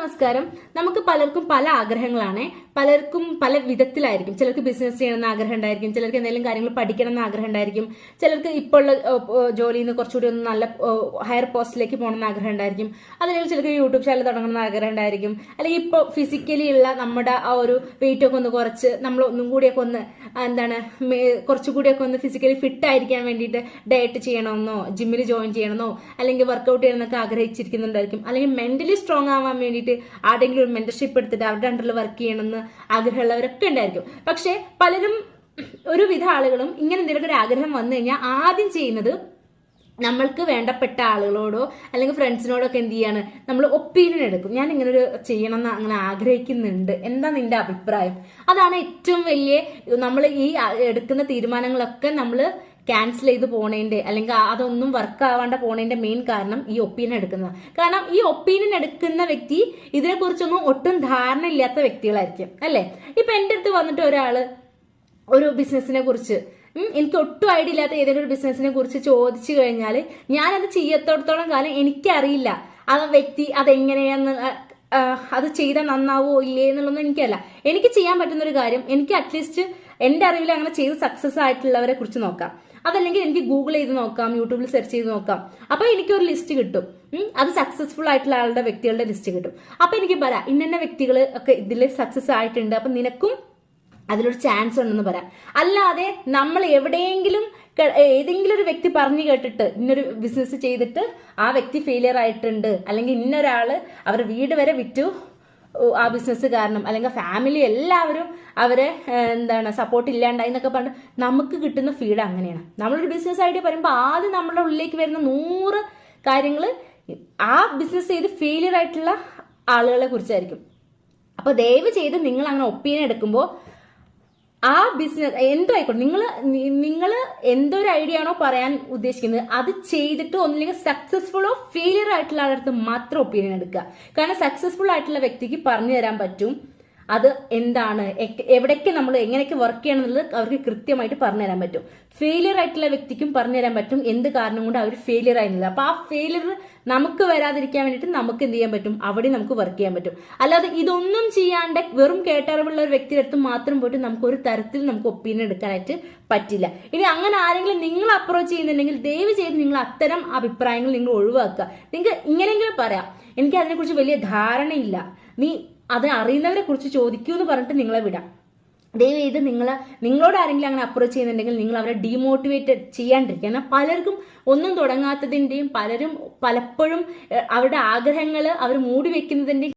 നമസ്കാരം. നമുക്ക് പലർക്കും പല ആഗ്രഹങ്ങളാണ്. പലർക്കും പല വിധത്തിലായിരിക്കും. ചിലർക്ക് ബിസിനസ് ചെയ്യണമെന്ന് ആഗ്രഹം ഉണ്ടായിരിക്കും, ചിലർക്ക് എന്തെങ്കിലും കാര്യങ്ങൾ പഠിക്കണം എന്ന് ആഗ്രഹം ഉണ്ടായിരിക്കും, ചിലർക്ക് ഇപ്പോൾ ഉള്ള ജോലിയിൽ നിന്ന് കുറച്ചുകൂടി ഒന്ന് നല്ല ഹയർ പോസ്റ്റിലേക്ക് പോകണമെന്ന് ആഗ്രഹം ഉണ്ടായിരിക്കും, അല്ലെങ്കിൽ ചിലർക്ക് യൂട്യൂബ് ചാനൽ തുടങ്ങണമെന്ന് ആഗ്രഹം ഉണ്ടായിരിക്കും, അല്ലെങ്കിൽ ഇപ്പോൾ ഫിസിക്കലി ഉള്ള നമ്മുടെ ആ ഒരു വെയിറ്റ് ഒക്കെ ഒന്ന് കുറച്ച് നമ്മൾ ഒന്നും കൂടിയൊക്കെ ഒന്ന് കുറച്ചുകൂടിയൊക്കെ ഒന്ന് ഫിസിക്കലി ഫിറ്റ് ആയിരിക്കാൻ വേണ്ടിയിട്ട് ഡയറ്റ് ചെയ്യണമെന്നോ ജിമ്മിൽ ജോയിൻ ചെയ്യണമെന്നോ അല്ലെങ്കിൽ വർക്കൗട്ട് ചെയ്യണമെന്നൊക്കെ ആഗ്രഹിച്ചിരിക്കുന്നുണ്ടായിരിക്കും, അല്ലെങ്കിൽ മെന്റലി സ്ട്രോങ് ആവാൻ വേണ്ടിയിട്ട് ആരെങ്കിലും ഒരു മെന്റർഷിപ്പ് എടുത്തിട്ട് അവരുടെ അണ്ടറിൽ വർക്ക് ചെയ്യണമെന്ന് ആഗ്രഹമുള്ളവരൊക്കെ ഉണ്ടായിരിക്കും. പക്ഷെ പലരും ഒരുവിധ ആളുകളും ഇങ്ങനെ എന്തെങ്കിലും ഒരു ആഗ്രഹം വന്നു കഴിഞ്ഞാൽ ആദ്യം ചെയ്യുന്നത് നമ്മൾക്ക് വേണ്ടപ്പെട്ട ആളുകളോടോ അല്ലെങ്കിൽ ഫ്രണ്ട്സിനോടോ ഒക്കെ എന്ത് ചെയ്യാണ്, നമ്മൾ ഒപ്പീനിയൻ എടുക്കും. ഞാൻ ഇങ്ങനെ ഒരു ചെയ്യണം എന്ന് അങ്ങനെ ആഗ്രഹിക്കുന്നുണ്ട്, എന്താ നിന്റെ അഭിപ്രായം? അതാണ് ഏറ്റവും വലിയ നമ്മൾ ഈ എടുക്കുന്ന തീരുമാനങ്ങളൊക്കെ നമ്മൾ ക്യാൻസൽ ചെയ്ത് പോണേന്റെ അല്ലെങ്കിൽ അതൊന്നും വർക്ക് ആവാണ്ട് പോണേന്റെ മെയിൻ കാരണം ഈ ഒപ്പീനിയൻ എടുക്കുന്നത്. കാരണം ഈ ഒപ്പീനിയൻ എടുക്കുന്ന വ്യക്തി ഇതിനെക്കുറിച്ചൊന്നും ഒട്ടും ധാരണ ഇല്ലാത്ത വ്യക്തികളായിരിക്കും, അല്ലെ? ഇപ്പൊ എന്റെ അടുത്ത് വന്നിട്ട് ഒരാള് ഒരു ബിസിനസിനെ കുറിച്ച് എനിക്ക് ഒട്ടും ഐഡിയ ഇല്ലാത്ത ഏതെങ്കിലും ഒരു ബിസിനസിനെ കുറിച്ച് ചോദിച്ചു കഴിഞ്ഞാൽ ഞാനത് ചെയ്യത്തോടത്തോളം കാലം എനിക്കറിയില്ല ആ വ്യക്തി അതെങ്ങനെയാന്ന് അത് ചെയ്താൽ നന്നാവോ ഇല്ലേ എന്നുള്ളതൊന്നും എനിക്കല്ല. എനിക്ക് ചെയ്യാൻ പറ്റുന്ന ഒരു കാര്യം, എനിക്ക് അറ്റ്ലീസ്റ്റ് എന്റെ അറിവിൽ അങ്ങനെ ചെയ്ത് സക്സസ് ആയിട്ടുള്ളവരെ കുറിച്ച് നോക്കാം, അതല്ലെങ്കിൽ എനിക്ക് ഗൂഗിൾ ചെയ്ത് നോക്കാം, യൂട്യൂബിൽ സെർച്ച് ചെയ്ത് നോക്കാം. അപ്പൊ എനിക്കൊരു ലിസ്റ്റ് കിട്ടും, അത് സക്സസ്ഫുൾ ആയിട്ടുള്ള ആളുടെ വ്യക്തികളുടെ ലിസ്റ്റ് കിട്ടും. അപ്പൊ എനിക്ക് പറയാം ഇന്ന വ്യക്തികൾ ഒക്കെ ഇതിൽ സക്സസ് ആയിട്ടുണ്ട്, അപ്പൊ നിനക്കും അതിലൊരു ചാൻസ് ഉണ്ടെന്ന് പറയാം. അല്ലാതെ നമ്മൾ എവിടെയെങ്കിലും ഏതെങ്കിലും ഒരു വ്യക്തി പറഞ്ഞു കേട്ടിട്ട് ഇന്നൊരു ബിസിനസ് ചെയ്തിട്ട് ആ വ്യക്തി ഫെയിലിയർ ആയിട്ടുണ്ട്, അല്ലെങ്കിൽ ഇന്നൊരാള് അവരുടെ വീട് വരെ വിറ്റു ആ ബിസിനസ് കാരണം, അല്ലെങ്കിൽ ഫാമിലി എല്ലാവരും അവരെ സപ്പോർട്ട് ഇല്ലാണ്ടായി എന്നൊക്കെ പറഞ്ഞു നമുക്ക് കിട്ടുന്ന ഫീഡ് അങ്ങനെയാണ്. നമ്മളൊരു ബിസിനസ് ഐഡിയ പറയുമ്പോൾ ആദ്യം നമ്മുടെ ഉള്ളിലേക്ക് വരുന്ന 100 കാര്യങ്ങൾ ആ ബിസിനസ് ചെയ്ത് ഫെയിലിയർ ആയിട്ടുള്ള ആളുകളെ കുറിച്ചായിരിക്കും. അപ്പൊ ദയവ് ചെയ്ത് നിങ്ങൾ അങ്ങനെ ഒപ്പീനിയൻ എടുക്കുമ്പോൾ ആ ബിസിനസ് എന്തോ ആയിക്കോട്ടെ, നിങ്ങൾ എന്തൊരു ഐഡിയ ആണോ പറയാൻ ഉദ്ദേശിക്കുന്നത് അത് ചെയ്തിട്ട് ഒന്നില്ലെങ്കിൽ സക്സസ്ഫുള്ളോ ഫെയിലിയർ ആയിട്ടുള്ള ആളുടെ മാത്രം ഒപ്പീനിയൻ എടുക്കുക. കാരണം സക്സസ്ഫുൾ ആയിട്ടുള്ള വ്യക്തിക്ക് പറഞ്ഞു തരാൻ പറ്റും അത് എന്താണ്, എവിടേക്ക് നമ്മൾ എങ്ങനെയൊക്കെ വർക്ക് ചെയ്യണം എന്നുള്ളത് അവർക്ക് കൃത്യമായിട്ട് പറഞ്ഞു തരാൻ പറ്റും. ഫെയിലിയർ ആയിട്ടുള്ള വ്യക്തിക്കും പറഞ്ഞു തരാൻ പറ്റും എന്ത് കാരണം കൊണ്ട് അവർ ഫെയിലിയർ ആയിരുന്നില്ല. അപ്പൊ ആ ഫെയിലിയർ നമുക്ക് വരാതിരിക്കാൻ വേണ്ടിയിട്ട് നമുക്ക് എന്ത് ചെയ്യാൻ പറ്റും, അവിടെ നമുക്ക് വർക്ക് ചെയ്യാൻ പറ്റും. അല്ലാതെ ഇതൊന്നും ചെയ്യാണ്ട് വെറും കേട്ടറിവുള്ള ഒരു വ്യക്തിയുടെ അടുത്ത് മാത്രം പോയിട്ട് നമുക്ക് ഒരു തരത്തിൽ നമുക്ക് ഒപ്പീനിയൻ എടുക്കാനായിട്ട് പറ്റില്ല. ഇനി അങ്ങനെ ആരെങ്കിലും നിങ്ങൾ അപ്രോച്ച് ചെയ്യുന്നുണ്ടെങ്കിൽ ദയവ് ചെയ്ത് നിങ്ങൾ അത്തരം അഭിപ്രായങ്ങൾ നിങ്ങൾ ഒഴിവാക്കുക. നിങ്ങൾക്ക് ഇങ്ങനെയെങ്കിലും പറയാം എനിക്ക് അതിനെക്കുറിച്ച് വലിയ ധാരണയില്ല, നീ അത് അറിയുന്നവരെ കുറിച്ച് ചോദിക്കൂ എന്ന് പറഞ്ഞിട്ട് നിങ്ങളെ വിടാം. ദയവ് ചെയ്ത് നിങ്ങളോട് ആരെങ്കിലും അങ്ങനെ അപ്രോച്ച് ചെയ്യുന്നുണ്ടെങ്കിൽ നിങ്ങൾ അവരെ ഡീമോട്ടിവേറ്റ് ചെയ്യാണ്ടിരിക്കുക. എന്നാൽ പലർക്കും ഒന്നും തുടങ്ങാത്തതിന്റെയും പലപ്പോഴും അവരുടെ ആഗ്രഹങ്ങൾ അവർ മൂടി വെക്കുന്നതിന്റെയും